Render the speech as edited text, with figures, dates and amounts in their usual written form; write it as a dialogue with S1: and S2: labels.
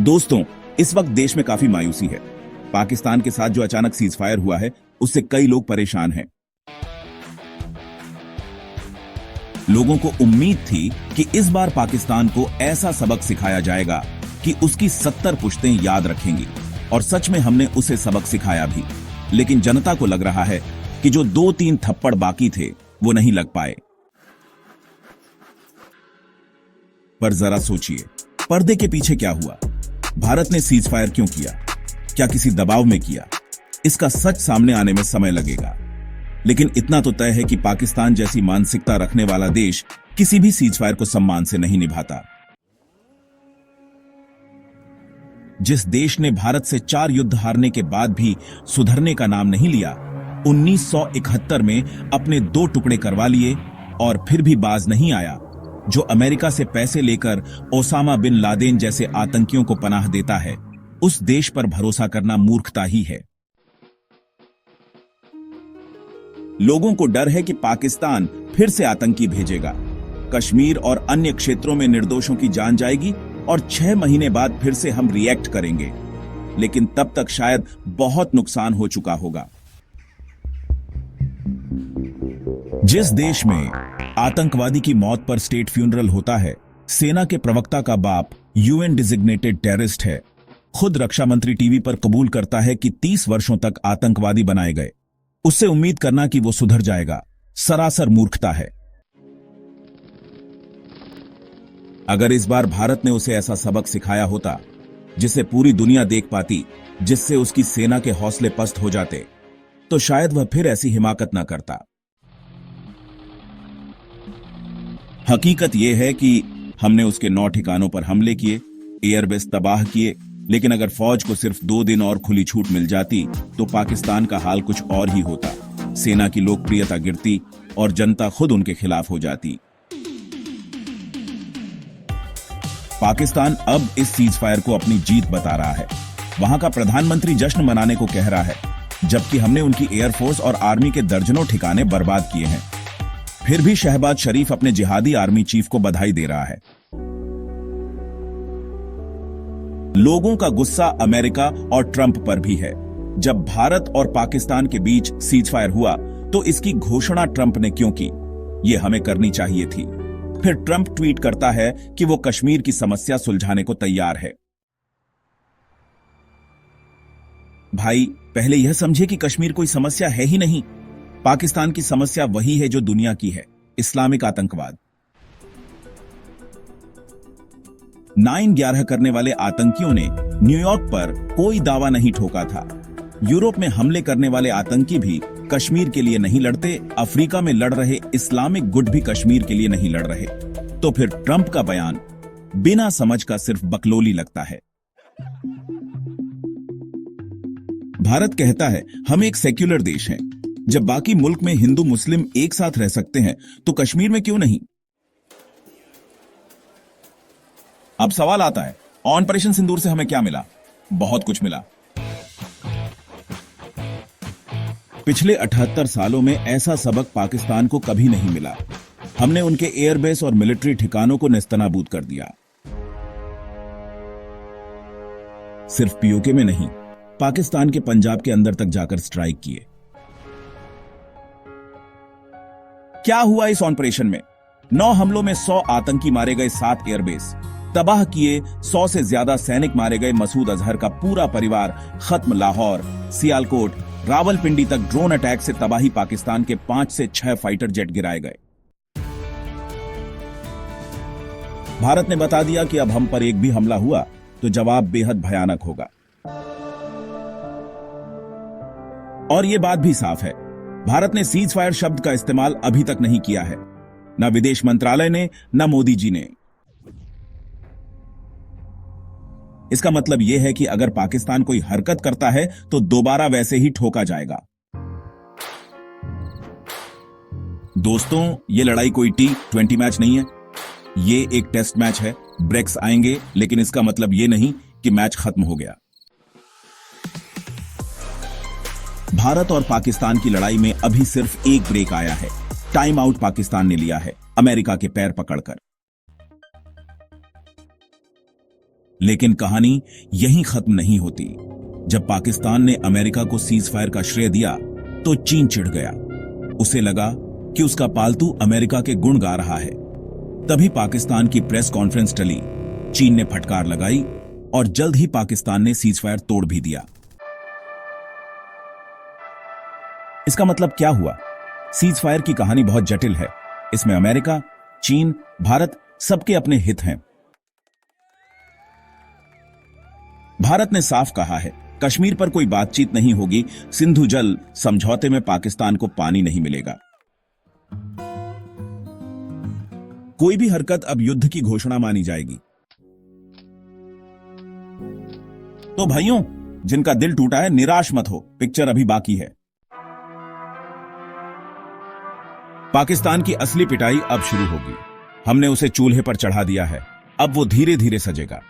S1: दोस्तों, इस वक्त देश में काफी मायूसी है। पाकिस्तान के साथ जो अचानक सीज फायर हुआ है, उससे कई लोग परेशान हैं। लोगों को उम्मीद थी कि इस बार पाकिस्तान को ऐसा सबक सिखाया जाएगा कि उसकी 70 पुश्तें याद रखेंगी, और सच में हमने उसे सबक सिखाया भी। लेकिन जनता को लग रहा है कि जो 2-3 थप्पड़ बाकी थे वो नहीं लग पाए। पर जरा सोचिए, पर्दे के पीछे क्या हुआ? भारत ने सीज फायर क्यों किया? क्या किसी दबाव में किया? इसका सच सामने आने में समय लगेगा। लेकिन इतना तो तय है कि पाकिस्तान जैसी मानसिकता रखने वाला देश किसी भी सीज फायर को सम्मान से नहीं निभाता। जिस देश ने भारत से 4 युद्ध हारने के बाद भी सुधरने का नाम नहीं लिया, 1971 में अपने 2 टुकड़े करवा लिए और फिर भी बाज नहीं आया, जो अमेरिका से पैसे लेकर ओसामा बिन लादेन जैसे आतंकियों को पनाह देता है, उस देश पर भरोसा करना मूर्खता ही है। लोगों को डर है कि पाकिस्तान फिर से आतंकी भेजेगा, कश्मीर और अन्य क्षेत्रों में निर्दोषों की जान जाएगी और 6 महीने बाद फिर से हम रिएक्ट करेंगे। लेकिन तब तक शायद बहुत नुकसान हो चुका होगा। जिस देश में आतंकवादी की मौत पर स्टेट फ्यूनरल होता है, सेना के प्रवक्ता का बाप यूएन डिजिग्नेटेड टेररिस्ट है, खुद रक्षा मंत्री टीवी पर कबूल करता है कि 30 वर्षों तक आतंकवादी बनाए गए, उससे उम्मीद करना कि वो सुधर जाएगा सरासर मूर्खता है। अगर इस बार भारत ने उसे ऐसा सबक सिखाया होता जिसे पूरी दुनिया देख पाती, जिससे उसकी सेना के हौसले पस्त हो जाते, तो शायद वह फिर ऐसी हिमाकत न करता। हकीकत यह है कि हमने उसके 9 ठिकानों पर हमले किए, एयरबेस तबाह किए, लेकिन अगर फौज को सिर्फ 2 दिन और खुली छूट मिल जाती तो पाकिस्तान का हाल कुछ और ही होता। सेना की लोकप्रियता गिरती और जनता खुद उनके खिलाफ हो जाती। पाकिस्तान अब इस सीज फायर को अपनी जीत बता रहा है। वहां का प्रधानमंत्री जश्न मनाने को कह रहा है, जबकि हमने उनकी एयरफोर्स और आर्मी के दर्जनों ठिकाने बर्बाद किए हैं। फिर भी शहबाज शरीफ अपने जिहादी आर्मी चीफ को बधाई दे रहा है। लोगों का गुस्सा अमेरिका और ट्रंप पर भी है। जब भारत और पाकिस्तान के बीच सीज फायर हुआ तो इसकी घोषणा ट्रंप ने क्यों की? यह हमें करनी चाहिए थी। फिर ट्रंप ट्वीट करता है कि वो कश्मीर की समस्या सुलझाने को तैयार है। भाई, पहले यह समझे कि कश्मीर कोई समस्या है ही नहीं। पाकिस्तान की समस्या वही है जो दुनिया की है, इस्लामिक आतंकवाद। 9/11 करने वाले आतंकियों ने न्यूयॉर्क पर कोई दावा नहीं ठोका था। यूरोप में हमले करने वाले आतंकी भी कश्मीर के लिए नहीं लड़ते। अफ्रीका में लड़ रहे इस्लामिक गुट भी कश्मीर के लिए नहीं लड़ रहे। तो फिर ट्रंप का बयान बिना समझ का सिर्फ बकलोली लगता है। भारत कहता है हम एक सेक्युलर देश हैं। जब बाकी मुल्क में हिंदू मुस्लिम एक साथ रह सकते हैं तो कश्मीर में क्यों नहीं? अब सवाल आता है, ऑपरेशन सिंदूर से हमें क्या मिला? बहुत कुछ मिला। पिछले 78 सालों में ऐसा सबक पाकिस्तान को कभी नहीं मिला। हमने उनके एयरबेस और मिलिट्री ठिकानों को नेस्तनाबूद कर दिया। सिर्फ पीओके में नहीं, पाकिस्तान के पंजाब के अंदर तक जाकर स्ट्राइक किए। क्या हुआ इस ऑपरेशन में? 9 हमलों में 100 आतंकी मारे गए, 7 एयरबेस तबाह किए, 100 से ज्यादा सैनिक मारे गए, मसूद अजहर का पूरा परिवार खत्म। लाहौर, सियालकोट, रावलपिंडी तक ड्रोन अटैक से तबाही। पाकिस्तान के 5 से 6 फाइटर जेट गिराए गए। भारत ने बता दिया कि अब हम पर एक भी हमला हुआ तो जवाब बेहद भयानक होगा। और यह बात भी साफ है, भारत ने सीज फायर शब्द का इस्तेमाल अभी तक नहीं किया है, न विदेश मंत्रालय ने, न मोदी जी ने। इसका मतलब यह है कि अगर पाकिस्तान कोई हरकत करता है तो दोबारा वैसे ही ठोका जाएगा। दोस्तों, यह लड़ाई कोई T20 मैच नहीं है, यह एक टेस्ट मैच है। ब्रेक्स आएंगे, लेकिन इसका मतलब यह नहीं कि मैच खत्म हो गया। भारत और पाकिस्तान की लड़ाई में अभी सिर्फ एक ब्रेक आया है। टाइम आउट पाकिस्तान ने लिया है, अमेरिका के पैर पकड़कर। लेकिन कहानी यहीं खत्म नहीं होती। जब पाकिस्तान ने अमेरिका को सीज फायर का श्रेय दिया तो चीन चिढ़ गया। उसे लगा कि उसका पालतू अमेरिका के गुण गा रहा है। तभी पाकिस्तान की प्रेस कॉन्फ्रेंस टली। चीन ने फटकार लगाई और जल्द ही पाकिस्तान ने सीज फायर तोड़ भी दिया। इसका मतलब क्या हुआ? सीज फायर की कहानी बहुत जटिल है। इसमें अमेरिका, चीन, भारत सबके अपने हित हैं। भारत ने साफ कहा है, कश्मीर पर कोई बातचीत नहीं होगी, सिंधु जल समझौते में पाकिस्तान को पानी नहीं मिलेगा। कोई भी हरकत अब युद्ध की घोषणा मानी जाएगी। तो भाइयों, जिनका दिल टूटा है, निराश मत हो, पिक्चर अभी बाकी है। पाकिस्तान की असली पिटाई अब शुरू होगी। हमने उसे चूल्हे पर चढ़ा दिया है, अब वो धीरे धीरे सजेगा।